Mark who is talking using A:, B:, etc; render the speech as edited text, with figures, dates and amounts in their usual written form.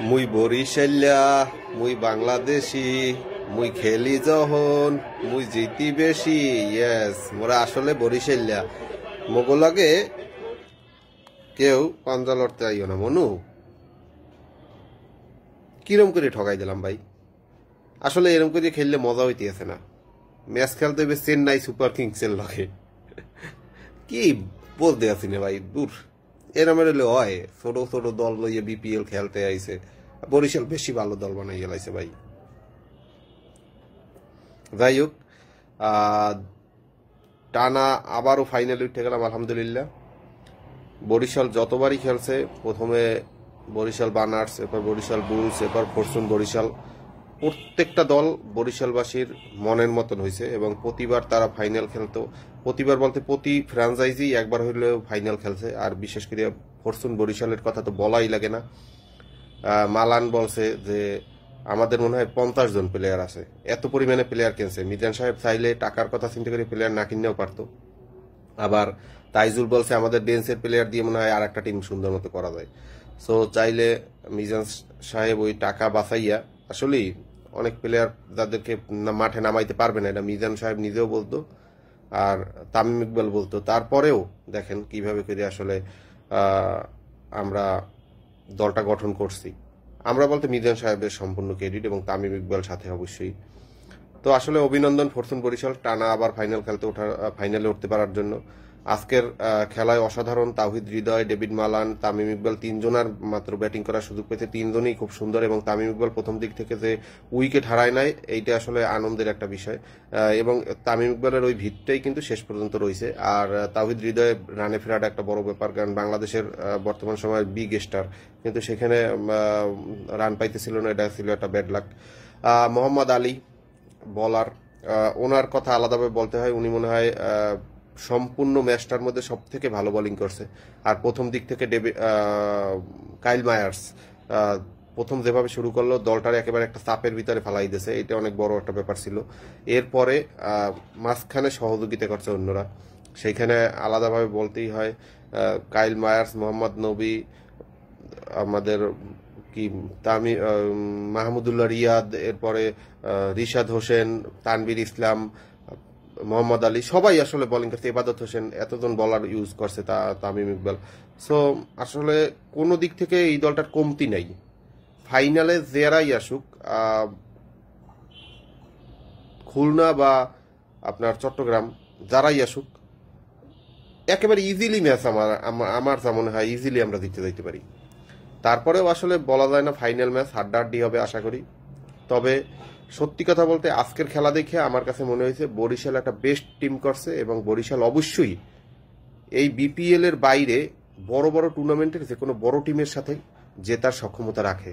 A: মুই বরিশাল্যা, মুই বাংলাদেশি, মুই খেলি যখন, মুই জিতি বেশি। ইয়েস, মোরা আসলে বরিশাল্যা। মোগলাগে কেউ পাঞ্জা লড়তে আইও না মনু। কিরম করে ঠকাই দিলাম ভাই। আসলে এরম করে খেললে মজা হইতেছে না। ম্যাচ খেলতে হবে চেন্নাই সুপার কিংসের লগে। কি বলতে আছি না ভাই, দূর। এরম হলে হয়, ছোট ছোট দল লইয়ে বিপিএল খেলতে আইছে। বরিশাল বেশি ভালো দল বানাই গেলাইছে ভাই। যাই হোক, টানা আবারও ফাইনালে উঠে গেলাম আলহামদুলিল্লাহ। বরিশাল যতবারই খেলছে, প্রথমে বরিশাল বানার্স, এরপর বরিশাল বুলস, এরপর ফরচুন বরিশাল, প্রত্যেকটা দল বরিশালবাসীর মনের মতন হয়েছে এবং প্রতিবার তারা ফাইনাল খেলতো। প্রতিবার বলতে প্রতি ফ্র্যাঞ্চাইজি একবার হইলেও ফাইনাল খেলছে। আর বিশেষ করে ফরচুন বরিশালের কথা তো বলাই লাগে না। মালান বলছে যে আমাদের মনে হয় 50 জন প্লেয়ার আছে, এত পরিমাণে প্লেয়ার কিনছে। মিজান সাহেব চাইলে টাকার কথা চিন্তা করে প্লেয়ার না কিনলেও পারতো। আবার তাইজুল বলছে আমাদের বেঞ্চের প্লেয়ার দিয়ে মনে হয় আর একটা টিম সুন্দর মতো করা যায়। সো চাইলে মিজান সাহেব ওই টাকা বাঁচাইয়া, আসলেই অনেক প্লেয়ার যাদেরকে মাঠে নামাইতে পারবে না, এটা মিজান সাহেব নিজেও বলতো আর তামিম ইকবাল বলতো। তারপরেও দেখেন কিভাবে করে আসলে আমরা দলটা গঠন করছি। আমরা বলতে মিজান সাহেবের সম্পূর্ণ ক্রেডিট এবং তামিম ইকবাল সাথে অবশ্যই। তো আসলে অভিনন্দন ফরচুন বরিশাল টানা আবার ফাইনালে উঠতে পারার জন্য। আজকের খেলায় অসাধারণ তাওহিদ হৃদয়, ডেভিড মালান, তামিম ইকবাল তিনজনের মাত্র ব্যাটিং করার সুযোগ পেয়েছে। তিনজনই খুব সুন্দর এবং তামিম ইকবাল প্রথম দিক থেকে যে উইকেট হারায় নাই, এইটা আসলে আনন্দের একটা বিষয়। এবং তামিম ইকবালের ওই ভিতটাই কিন্তু শেষ পর্যন্ত রয়েছে। আর তাওহিদ হৃদয় রানে ফেরাটা একটা বড় ব্যাপার, কারণ বাংলাদেশের বর্তমান সময়ের বিগ স্টার, কিন্তু সেখানে রান পাইতেছিল না, এটা ছিল একটা ব্যাড লাক। মোহাম্মদ আলী বলার, ওনার কথা আলাদাভাবে বলতে হয়। উনি মনে হয় সম্পূর্ণ ম্যাচটার মধ্যে সব থেকে ভালো বোলিং করছে। আর প্রথম দিক থেকে কাইল মায়ার্স প্রথম যেভাবে শুরু করলো, দলটার একেবারে একটা চাপের ভিতরে ফেলাই দিয়েছে, এটা অনেক বড় একটা ব্যাপার ছিল। এরপরে মাঝখানে সহযোগিতা করছে অন্যরা, সেইখানে আলাদাভাবে বলতেই হয় কাইল মায়ার্স, মোহাম্মদ নবী, আমাদের কি মাহমুদুল্লাহ রিয়াদ, এরপরে রিশাদ হোসেন, তানভীর ইসলাম, মোহাম্মদ আলী, সবাই আসলে বোলিং করছে। ইবাদত হোসেন, এতজন বলার ইউজ করছে তামিম ইকবাল। সো আসলে কোনো দিক থেকে এই দলটার কমতি নাই। ফাইনালে যারাই আসুক, খুলনা বা আপনার চট্টগ্রাম, যারাই আসুক, একেবারে ইজিলি ম্যাচ আমার যা মনে হয় ইজিলি আমরা জিততে যাইতে পারি। তারপরেও আসলে বলা যায় না, ফাইনাল ম্যাচ হাড্ডাহাড্ডি হবে আশা করি। তবে সত্যি কথা বলতে আজকের খেলা দেখে আমার কাছে মনে হয়েছে বরিশাল একটা বেস্ট টিম করছে এবং বরিশাল অবশ্যই এই বিপিএল এর বাইরে বড় বড় টুর্নামেন্টের যে কোনো বড় টিমের সাথে জেতার সক্ষমতা রাখে।